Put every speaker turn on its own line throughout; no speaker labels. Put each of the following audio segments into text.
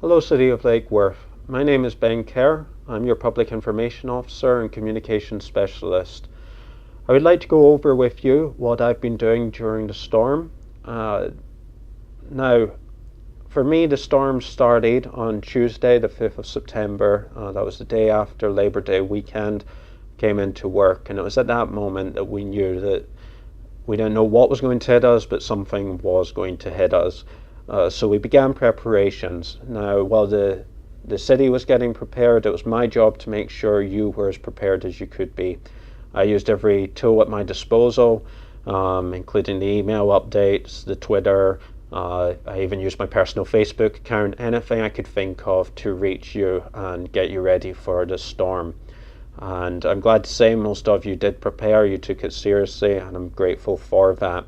Hello, City of Lake Worth. My name is Ben Kerr. I'm your Public Information Officer and Communications Specialist. I would like to go over with you what I've been doing during the storm. Now, for me, the storm started on Tuesday, the 5th of September. That was the day after Labor Day weekend. Came into work, and it was at that moment that we knew that we didn't know what was going to hit us, but something was going to hit us. So we began preparations. Now, while the city was getting prepared, it was my job to make sure you were as prepared as you could be. I used every tool at my disposal, including the email updates, the Twitter. I even used my personal Facebook account, anything I could think of to reach you and get you ready for the storm. And I'm glad to say most of you did prepare, you took it seriously, and I'm grateful for that.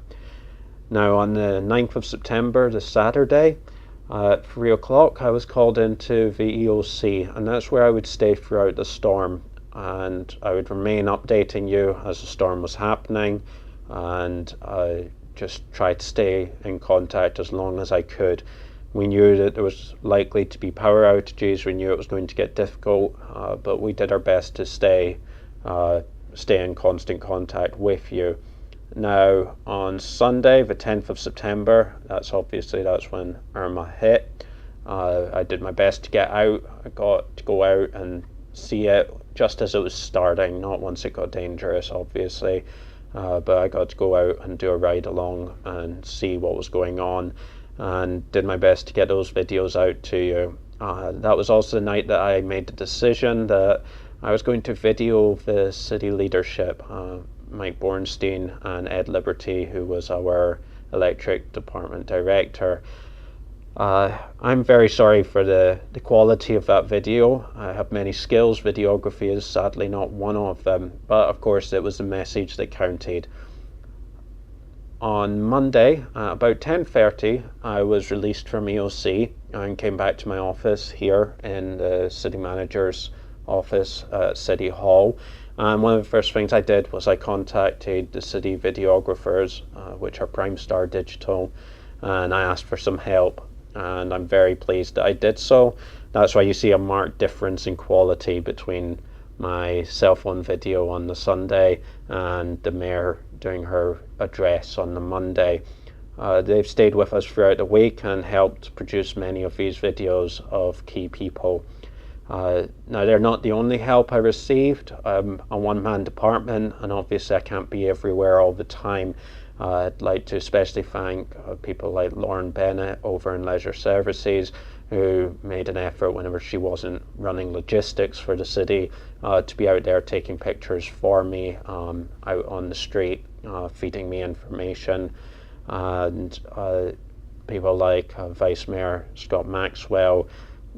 Now, on the 9th of September, the Saturday, at 3 o'clock, I was called into VEOC, and that's where I would stay throughout the storm. And I would remain updating you as the storm was happening, and I just tried to stay in contact as long as I could. We knew that there was likely to be power outages, we knew it was going to get difficult, but we did our best to stay in constant contact with you. Now, on Sunday, the 10th of September, that's when Irma hit. I did my best to get out. I got to go out and see it just as it was starting, not once it got dangerous, obviously. But I got to go out and do a ride along and see what was going on, and did my best to get those videos out to you. That was also the night that I made the decision that I was going to video the city leadership. Mike Bornstein and Ed Liberty, who was our electric department director. I'm very sorry for the quality of that video. I have many skills. Videography is sadly not one of them, but of course it was the message that counted. On Monday, about 10:30, I was released from EOC and came back to my office here in the city manager's office at City Hall. And one of the first things I did was I contacted the city videographers, which are Prime Star Digital, and I asked for some help. And I'm very pleased that I did so. That's why you see a marked difference in quality between my cell phone video on the Sunday and the mayor doing her address on the Monday. They've stayed with us throughout the week and helped produce many of these videos of key people. Now, they're not the only help I received. I'm a one-man department, and obviously I can't be everywhere all the time. I'd like to especially thank people like Lauren Bennett over in Leisure Services, who made an effort whenever she wasn't running logistics for the city to be out there taking pictures for me out on the street, feeding me information. And people like Vice Mayor Scott Maxwell,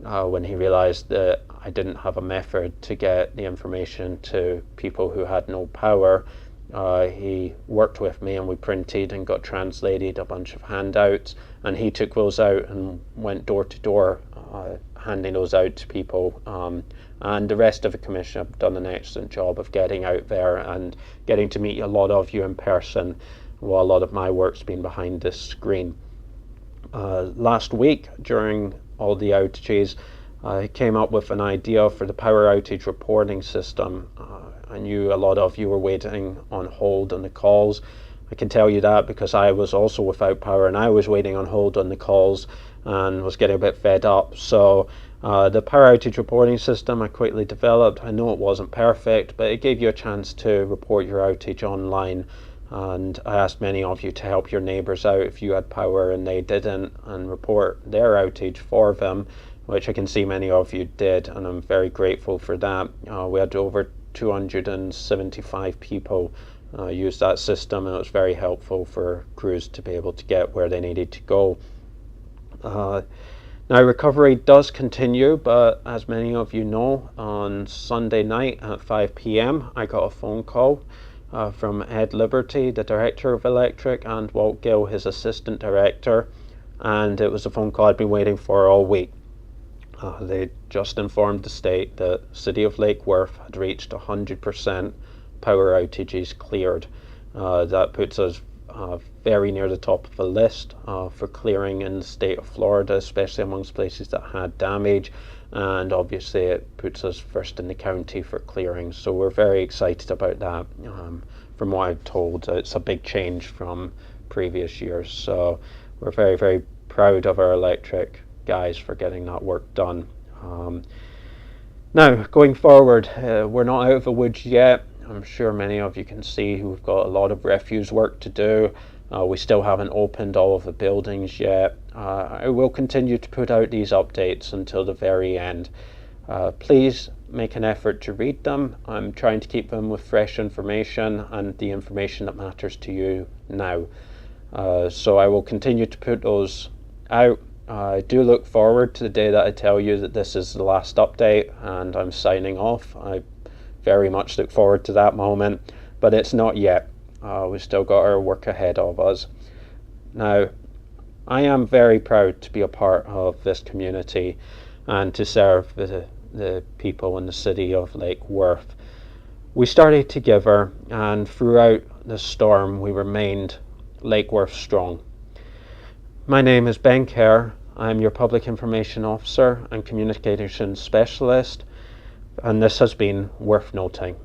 when he realized that I didn't have a method to get the information to people who had no power, he worked with me and we printed and got translated a bunch of handouts, and he took those out and went door to door handing those out to people. And the rest of the commission have done an excellent job of getting out there and getting to meet a lot of you in person, while a lot of my work's been behind this screen. Last week, during all the outages, I came up with an idea for the power outage reporting system. I knew a lot of you were waiting on hold on the calls. I can tell you that because I was also without power and I was waiting on hold on the calls and was getting a bit fed up. So the power outage reporting system I quickly developed. I know it wasn't perfect, but it gave you a chance to report your outage online. And I asked many of you to help your neighbours out if you had power and they didn't, and report their outage for them, which I can see many of you did, and I'm very grateful for that. We had over 275 people use that system, and it was very helpful for crews to be able to get where they needed to go. Now, recovery does continue, but as many of you know, on Sunday night at 5 p.m. I got a phone call from Ed Liberty, the Director of Electric, and Walt Gill, his Assistant Director, and it was a phone call I'd been waiting for all week. They just informed the state that City of Lake Worth had reached 100% power outages cleared. That puts us very near the top of the list for clearing in the state of Florida, especially amongst places that had damage. And obviously it puts us first in the county for clearing. So we're very excited about that. From what I've told, it's a big change from previous years. So we're very, very proud of our electric guys for getting that work done. Now, going forward, we're not out of the woods yet. I'm sure many of you can see we've got a lot of refuse work to do. We still haven't opened all of the buildings yet. I will continue to put out these updates until the very end. Please make an effort to read them. I'm trying to keep them with fresh information and the information that matters to you now. So I will continue to put those out. I do look forward to the day that I tell you that this is the last update and I'm signing off. I very much look forward to that moment, but it's not yet. We've still got our work ahead of us. Now, I am very proud to be a part of this community and to serve the people in the city of Lake Worth. We started together, and throughout the storm we remained Lake Worth strong. My name is Ben Kerr. I'm your Public Information Officer and Communications Specialist, and this has been Worth Noting.